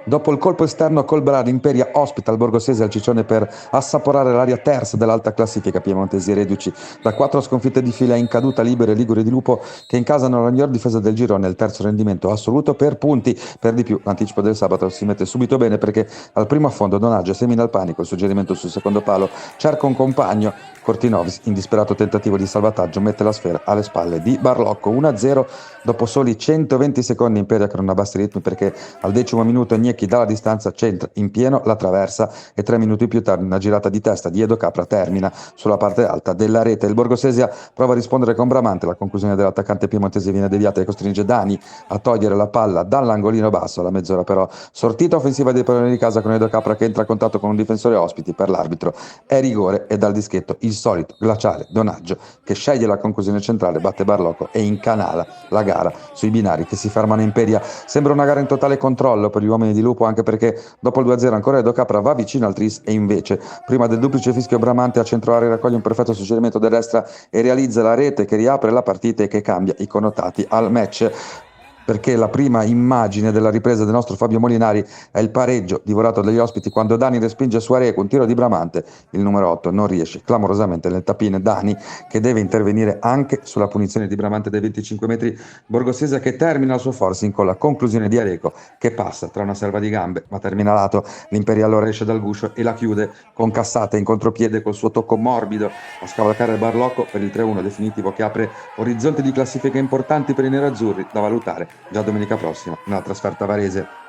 Dopo il colpo esterno col Brad, Imperia ospita il Borgosese al Ciccione per assaporare l'aria terza dell'alta classifica. Piemontesi reduci da 4 sconfitte di fila in caduta, Libero e Ligure di Lupo che incasano la miglior difesa del girone, il terzo rendimento assoluto per punti. Per di più l'anticipo del sabato si mette subito bene perché al primo affondo Donaggio semina il panico, il suggerimento sul secondo palo cerca un compagno. Cortinovis, in disperato tentativo di salvataggio, mette la sfera alle spalle di Barlocco. 1-0 dopo soli 120 secondi. Imperia che non abbassa i ritmi perché al 10° minuto Gnecchi dalla distanza centra in pieno la traversa e 3 minuti più tardi una girata di testa di Edo Capra termina sulla parte alta della rete. Il Borgosesia prova a rispondere con Bramante, la conclusione dell'attaccante piemontese viene deviata e costringe Dani a togliere la palla dall'angolino basso. Alla mezz'ora però sortita offensiva dei padroni di casa con Edo Capra che entra a contatto con un difensore ospiti. Per l'arbitro è rigore e dal dischetto il solito glaciale Donaggio che sceglie la conclusione centrale, batte Barlocco e incanala la gara sui binari che si fermano. Imperia sembra una gara in totale controllo per gli uomini di Lupo, anche perché dopo il 2-0 ancora Edo Capra va vicino al tris e invece prima del duplice fischio Bramante a centro area raccoglie un perfetto suggerimento del destra e realizza la rete che riapre la partita e che cambia i connotati al match, perché la prima immagine della ripresa del nostro Fabio Molinari è il pareggio divorato dagli ospiti quando Dani respinge Suaré con un tiro di Bramante. Il numero 8 non riesce clamorosamente nel tapin. Dani che deve intervenire anche sulla punizione di Bramante dai 25 metri. Borgosese che termina il suo forcing con la conclusione di Areco che passa tra una serva di gambe ma termina lato. L'Imperia allora esce dal guscio e la chiude con Cassata in contropiede col suo tocco morbido a scavalcare Barlocco per il 3-1 definitivo che apre orizzonti di classifica importanti per i nerazzurri da valutare già domenica prossima nella trasferta varese.